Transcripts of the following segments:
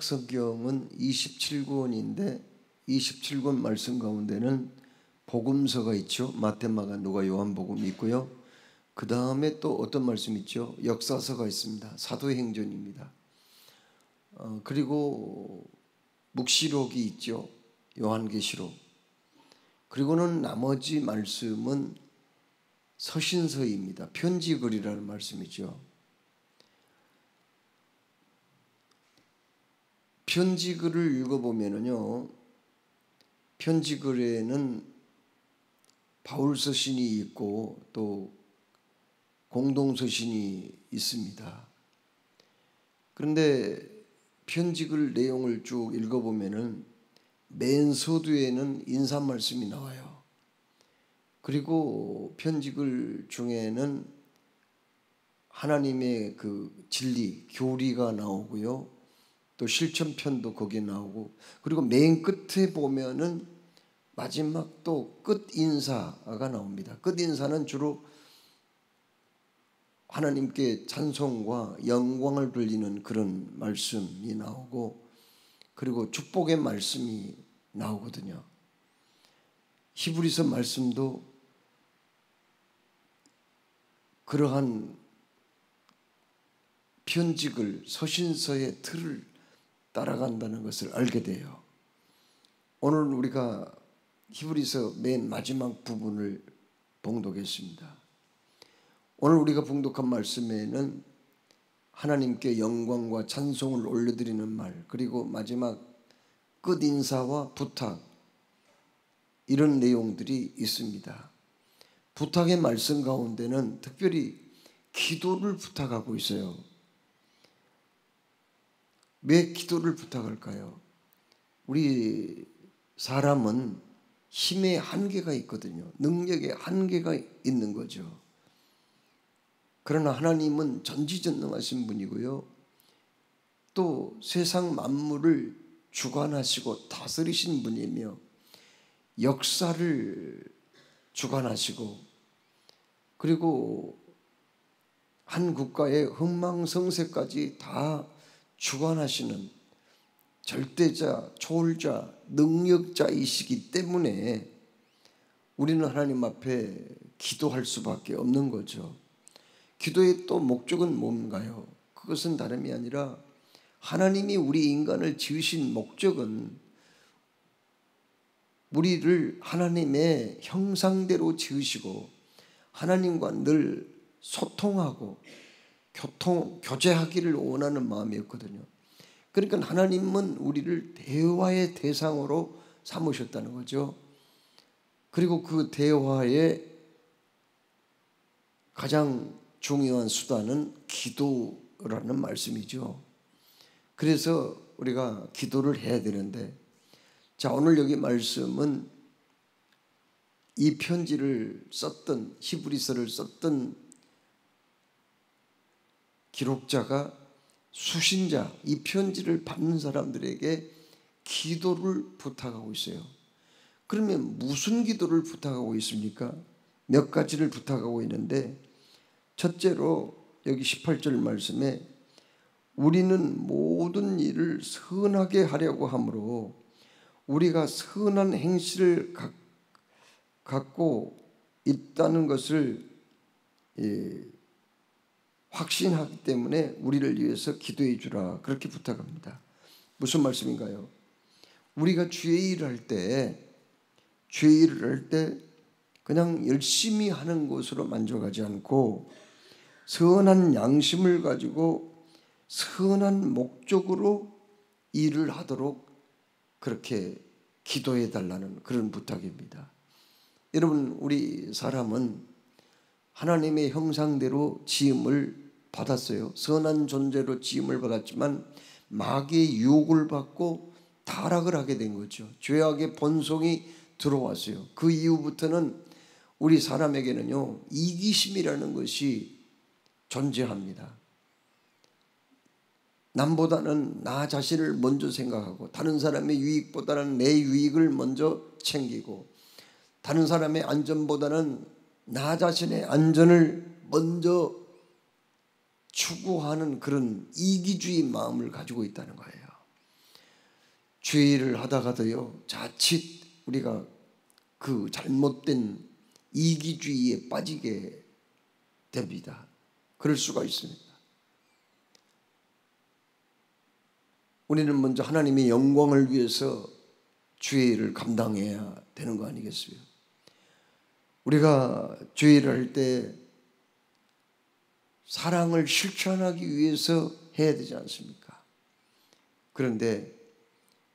신약성경은 27권인데 27권 말씀 가운데는 복음서가 있죠. 마태, 마가, 누가, 요한복음이 있고요. 그 다음에 또 어떤 말씀이 있죠? 역사서가 있습니다. 사도행전입니다. 그리고 묵시록이 있죠. 요한계시록. 그리고는 나머지 말씀은 서신서입니다. 편지글이라는 말씀이죠. 편지글을 읽어보면요, 편지글에는 바울서신이 있고 또 공동서신이 있습니다. 그런데 편지글 내용을 쭉 읽어보면은 맨 서두에는 인사 말씀이 나와요. 그리고 편지글 중에는 하나님의 그 진리, 교리가 나오고요. 또 실천편도 거기에 나오고, 그리고 맨 끝에 보면은 마지막 또 끝인사가 나옵니다. 끝인사는 주로 하나님께 찬송과 영광을 돌리는 그런 말씀이 나오고, 그리고 축복의 말씀이 나오거든요. 히브리서 말씀도 그러한 편지글, 서신서의 틀을 따라간다는 것을 알게 돼요. 오늘 우리가 히브리서 맨 마지막 부분을 봉독했습니다. 오늘 우리가 봉독한 말씀에는 하나님께 영광과 찬송을 올려드리는 말, 그리고 마지막 끝인사와 부탁, 이런 내용들이 있습니다. 부탁의 말씀 가운데는 특별히 기도를 부탁하고 있어요. 왜 기도를 부탁할까요? 우리 사람은 힘의 한계가 있거든요. 능력의 한계가 있는 거죠. 그러나 하나님은 전지전능하신 분이고요. 또 세상 만물을 주관하시고 다스리신 분이며 역사를 주관하시고, 그리고 한 국가의 흥망성쇠까지 다 주관하시는 절대자, 초월자, 능력자이시기 때문에 우리는 하나님 앞에 기도할 수밖에 없는 거죠. 기도의 또 목적은 뭔가요? 그것은 다름이 아니라 하나님이 우리 인간을 지으신 목적은 우리를 하나님의 형상대로 지으시고 하나님과 늘 소통하고 교제하기를 원하는 마음이었거든요. 그러니까 하나님은 우리를 대화의 대상으로 삼으셨다는 거죠. 그리고 그 대화의 가장 중요한 수단은 기도라는 말씀이죠. 그래서 우리가 기도를 해야 되는데, 자, 오늘 여기 말씀은 이 편지를 썼던, 히브리서를 썼던 기록자가 수신자, 이 편지를 받는 사람들에게 기도를 부탁하고 있어요. 그러면 무슨 기도를 부탁하고 있습니까? 몇 가지를 부탁하고 있는데, 첫째로 여기 18절 말씀에 우리는 모든 일을 선하게 하려고 하므로 우리가 선한 행실을 갖고 있다는 것을 확신하기 때문에 우리를 위해서 기도해 주라, 그렇게 부탁합니다. 무슨 말씀인가요? 우리가 죄의 일을 할 때 그냥 열심히 하는 것으로 만족하지 않고 선한 양심을 가지고 선한 목적으로 일을 하도록 그렇게 기도해 달라는 그런 부탁입니다. 여러분, 우리 사람은 하나님의 형상대로 지음을 받았어요. 선한 존재로 지음을 받았지만 마귀의 유혹을 받고 타락을 하게 된 거죠. 죄악의 본성이 들어왔어요. 그 이후부터는 우리 사람에게는요, 이기심이라는 것이 존재합니다. 남보다는 나 자신을 먼저 생각하고, 다른 사람의 유익보다는 내 유익을 먼저 챙기고, 다른 사람의 안전보다는 나 자신의 안전을 먼저 추구하는 그런 이기주의 마음을 가지고 있다는 거예요. 주의 일을 하다가도요, 자칫 우리가 그 잘못된 이기주의에 빠지게 됩니다. 그럴 수가 있습니다. 우리는 먼저 하나님의 영광을 위해서 주의 일을 감당해야 되는 거 아니겠어요? 우리가 주의 일을 할 때 사랑을 실천하기 위해서 해야 되지 않습니까? 그런데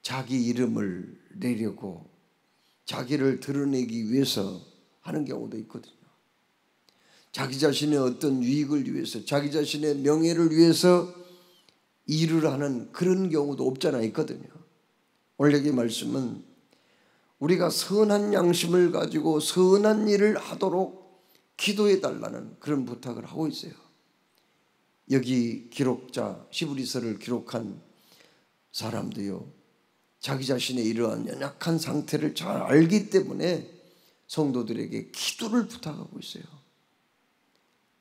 자기 이름을 내려고 자기를 드러내기 위해서 하는 경우도 있거든요. 자기 자신의 어떤 유익을 위해서, 자기 자신의 명예를 위해서 일을 하는 그런 경우도 없잖아 있거든요. 오늘 여기 말씀은 우리가 선한 양심을 가지고 선한 일을 하도록 기도해 달라는 그런 부탁을 하고 있어요. 여기 기록자 히브리서를 기록한 사람도요, 자기 자신의 이러한 연약한 상태를 잘 알기 때문에 성도들에게 기도를 부탁하고 있어요.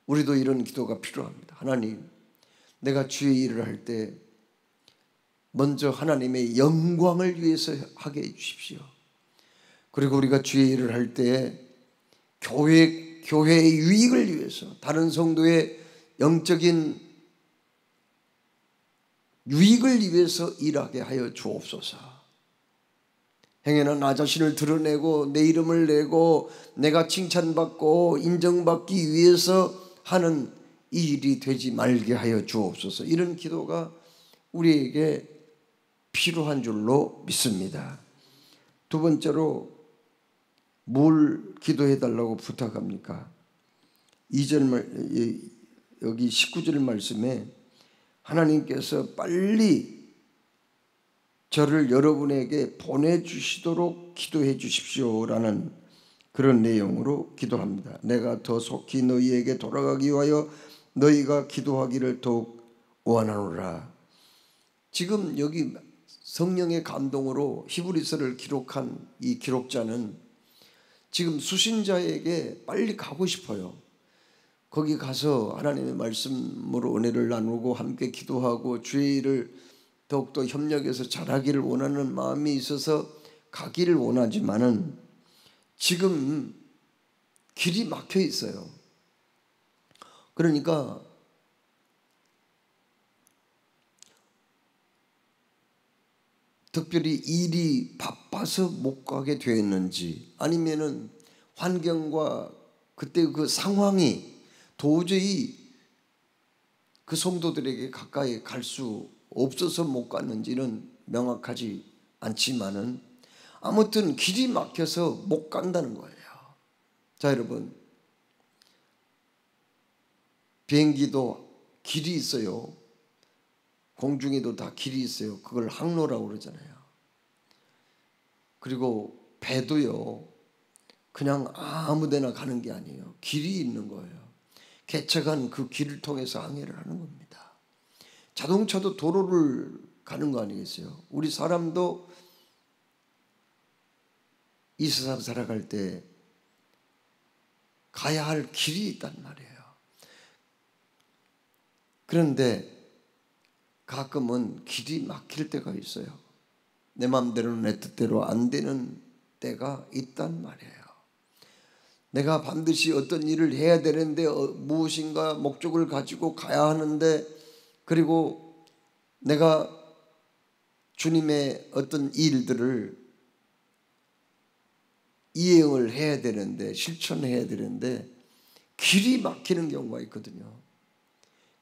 우리도 이런 기도가 필요합니다. 하나님, 내가 주의 일을 할 때 먼저 하나님의 영광을 위해서 하게 해주십시오. 그리고 우리가 주의 일을 할 때 교회의 유익을 위해서, 다른 성도의 영적인 유익을 위해서 일하게 하여 주옵소서. 행여나 나 자신을 드러내고 내 이름을 내고 내가 칭찬받고 인정받기 위해서 하는 이 일이 되지 말게 하여 주옵소서. 이런 기도가 우리에게 필요한 줄로 믿습니다. 두 번째로 뭘 기도해 달라고 부탁합니까? 2절 여기 19절 말씀에 하나님께서 빨리 저를 여러분에게 보내주시도록 기도해 주십시오라는 그런 내용으로 기도합니다. 내가 더 속히 너희에게 돌아가기 위하여 너희가 기도하기를 더욱 원하노라. 지금 여기 성령의 감동으로 히브리서를 기록한 이 기록자는 지금 수신자에게 빨리 가고 싶어요. 거기 가서 하나님의 말씀으로 은혜를 나누고 함께 기도하고 주의 일을 더욱더 협력해서 잘하기를 원하는 마음이 있어서 가기를 원하지만은 지금 길이 막혀 있어요. 그러니까 특별히 일이 바빠서 못 가게 되었는지 아니면은 환경과 그때 그 상황이 도저히 그 성도들에게 가까이 갈 수 없어서 못 갔는지는 명확하지 않지만은 아무튼 길이 막혀서 못 간다는 거예요. 자, 여러분, 비행기도 길이 있어요. 공중에도 다 길이 있어요. 그걸 항로라고 그러잖아요. 그리고 배도요, 그냥 아무 데나 가는 게 아니에요. 길이 있는 거예요. 개척한 그 길을 통해서 항해를 하는 겁니다. 자동차도 도로를 가는 거 아니겠어요? 우리 사람도 이 세상 살아갈 때 가야 할 길이 있단 말이에요. 그런데 가끔은 길이 막힐 때가 있어요. 내 마음대로 내 뜻대로 안 되는 때가 있단 말이에요. 내가 반드시 어떤 일을 해야 되는데 무엇인가 목적을 가지고 가야 하는데, 그리고 내가 주님의 어떤 일들을 이행을 해야 되는데, 실천해야 되는데 길이 막히는 경우가 있거든요.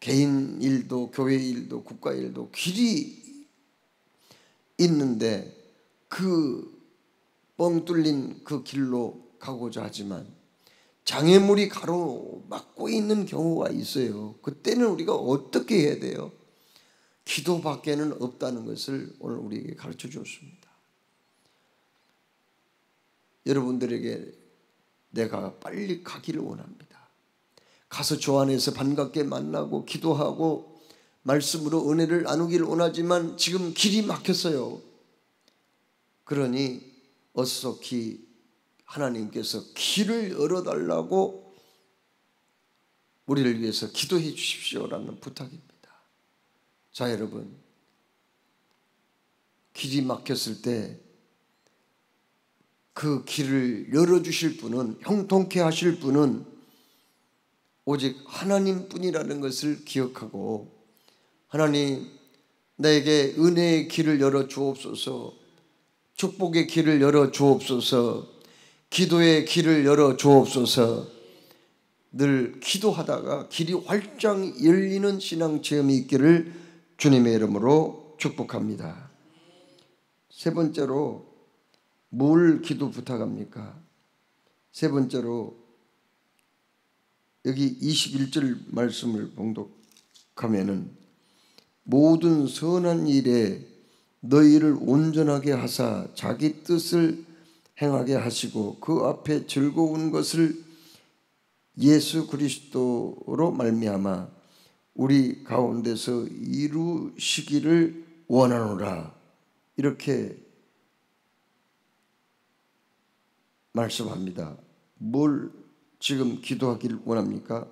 개인 일도 교회 일도 국가 일도 길이 있는데 그 뻥 뚫린 그 길로 가고자 하지만 장애물이 가로막고 있는 경우가 있어요. 그때는 우리가 어떻게 해야 돼요? 기도밖에는 없다는 것을 오늘 우리에게 가르쳐 주었습니다. 여러분들에게 내가 빨리 가기를 원합니다. 가서 주 안에서 반갑게 만나고 기도하고 말씀으로 은혜를 나누기를 원하지만 지금 길이 막혔어요. 그러니 어서히 하나님께서 길을 열어달라고 우리를 위해서 기도해 주십시오라는 부탁입니다. 자, 여러분, 길이 막혔을 때 그 길을 열어주실 분은, 형통케 하실 분은 오직 하나님뿐이라는 것을 기억하고, 하나님 나에게 은혜의 길을 열어 주옵소서, 축복의 길을 열어 주옵소서, 기도의 길을 열어 주옵소서, 늘 기도하다가 길이 활짝 열리는 신앙 체험이 있기를 주님의 이름으로 축복합니다. 세 번째로 뭘 기도 부탁합니까? 세 번째로 여기 21절 말씀을 봉독하면은 모든 선한 일에 너희를 온전하게 하사 자기 뜻을 행하게 하시고 그 앞에 즐거운 것을 예수 그리스도로 말미암아 우리 가운데서 이루시기를 원하노라, 이렇게 말씀합니다. 뭘 지금 기도하기를 원합니까?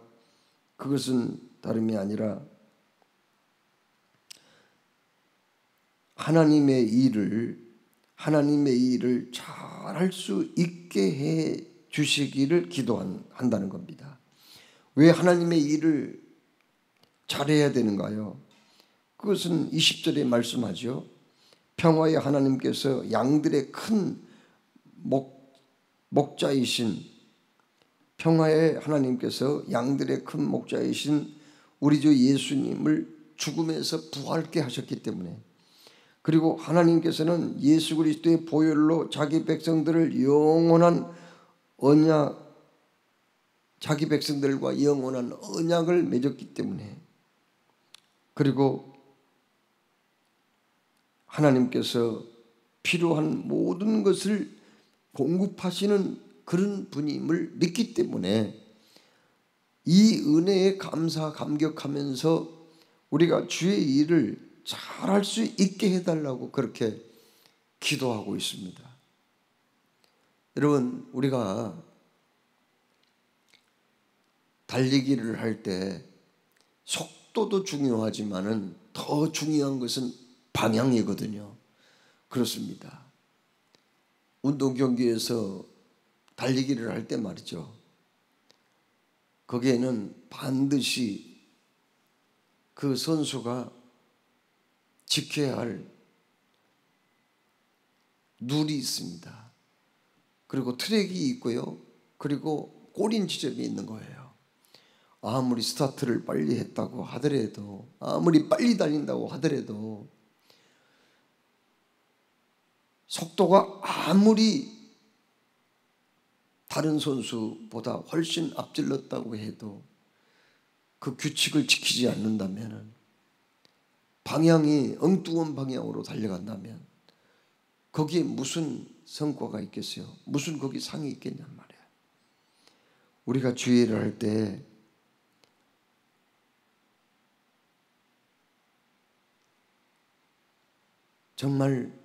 그것은 다름이 아니라 하나님의 일을 잘 할 수 있게 해 주시기를 기도한다는 겁니다. 왜 하나님의 일을 잘해야 되는가요? 그것은 20절에 말씀하죠. 평화의 하나님께서 양들의 큰 목자이신, 평화의 하나님께서 양들의 큰 목자이신 우리 주 예수님을 죽음에서 부활케 하셨기 때문에, 그리고 하나님께서는 예수 그리스도의 보혈로 자기 백성들을 영원한 언약, 자기 백성들과 영원한 언약을 맺었기 때문에, 그리고 하나님께서 필요한 모든 것을 공급하시는 그런 분임을 믿기 때문에 이 은혜에 감사 감격하면서 우리가 주의 일을 잘할 수 있게 해달라고 그렇게 기도하고 있습니다. 여러분, 우리가 달리기를 할 때 속도도 중요하지만은 더 중요한 것은 방향이거든요. 그렇습니다. 운동 경기에서 달리기를 할 때 말이죠, 거기에는 반드시 그 선수가 지켜야 할 룰이 있습니다. 그리고 트랙이 있고요, 그리고 꼬린 지점이 있는 거예요. 아무리 스타트를 빨리 했다고 하더라도, 아무리 빨리 달린다고 하더라도, 속도가 아무리 다른 선수보다 훨씬 앞질렀다고 해도 그 규칙을 지키지 않는다면, 방향이 엉뚱한 방향으로 달려간다면 거기에 무슨 성과가 있겠어요? 무슨 거기 상이 있겠냔 말이에요. 우리가 주의를 할 때 정말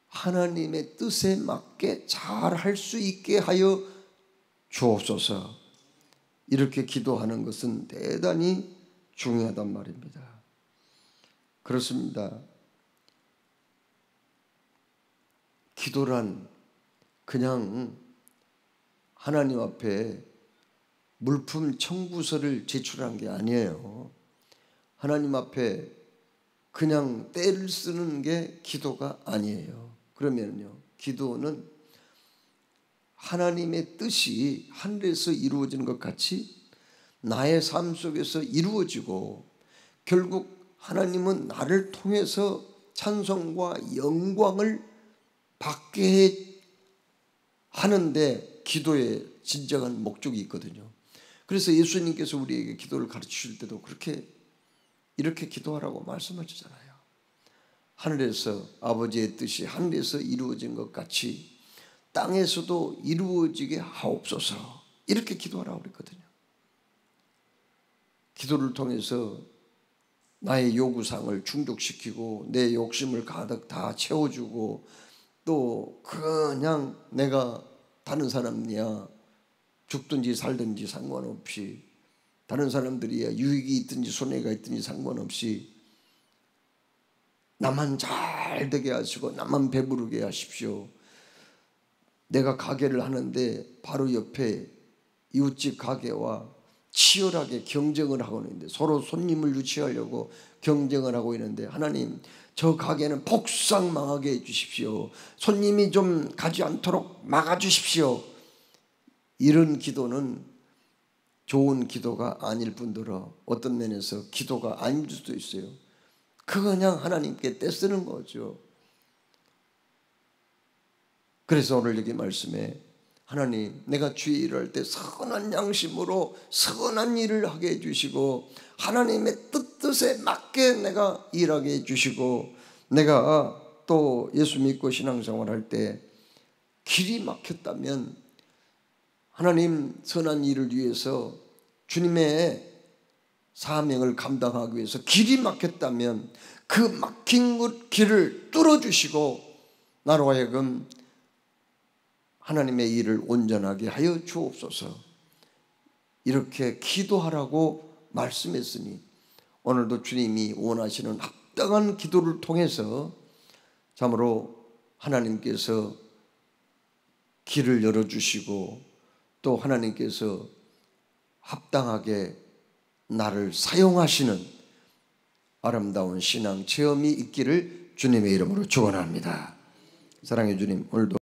하나님의 뜻에 맞게 잘 할 수 있게 하여 주옵소서, 이렇게 기도하는 것은 대단히 중요하단 말입니다. 그렇습니다. 기도란 그냥 하나님 앞에 물품 청구서를 제출한 게 아니에요. 하나님 앞에 그냥 때를 쓰는 게 기도가 아니에요. 그러면요, 기도는 하나님의 뜻이 하늘에서 이루어지는 것 같이 나의 삶 속에서 이루어지고, 결국 하나님은 나를 통해서 찬송과 영광을 받게 하는데 기도의 진정한 목적이 있거든요. 그래서 예수님께서 우리에게 기도를 가르치실 때도 이렇게 기도하라고 말씀하시잖아요. 하늘에서 아버지의 뜻이 하늘에서 이루어진 것 같이 땅에서도 이루어지게 하옵소서, 이렇게 기도하라고 그랬거든요. 기도를 통해서 나의 요구사항을 충족시키고 내 욕심을 가득 다 채워주고, 또 그냥 내가 다른 사람이야 죽든지 살든지 상관없이, 다른 사람들이야 유익이 있든지 손해가 있든지 상관없이 나만 잘 되게 하시고 나만 배부르게 하십시오. 내가 가게를 하는데 바로 옆에 이웃집 가게와 치열하게 경쟁을 하고 있는데, 서로 손님을 유치하려고 경쟁을 하고 있는데, 하나님 저 가게는 폭삭 망하게 해주십시오. 손님이 좀 가지 않도록 막아주십시오. 이런 기도는 좋은 기도가 아닐 뿐더러 어떤 면에서 기도가 아닐 수도 있어요. 그냥 하나님께 떼쓰는 거죠. 그래서 오늘 여기 말씀에 하나님, 내가 주의 일을 할 때 선한 양심으로 선한 일을 하게 해주시고 하나님의 뜻에 맞게 내가 일하게 해주시고, 내가 또 예수 믿고 신앙생활 할 때 길이 막혔다면 하나님 선한 일을 위해서 주님의 사명을 감당하기 위해서 길이 막혔다면 그 막힌 길을 뚫어주시고 나로 하여금 하나님의 일을 온전하게 하여 주옵소서. 이렇게 기도하라고 말씀했으니 오늘도 주님이 원하시는 합당한 기도를 통해서 참으로 하나님께서 길을 열어주시고 또 하나님께서 합당하게 나를 사용하시는 아름다운 신앙 체험이 있기를 주님의 이름으로 축원합니다. 사랑해 주님, 오늘도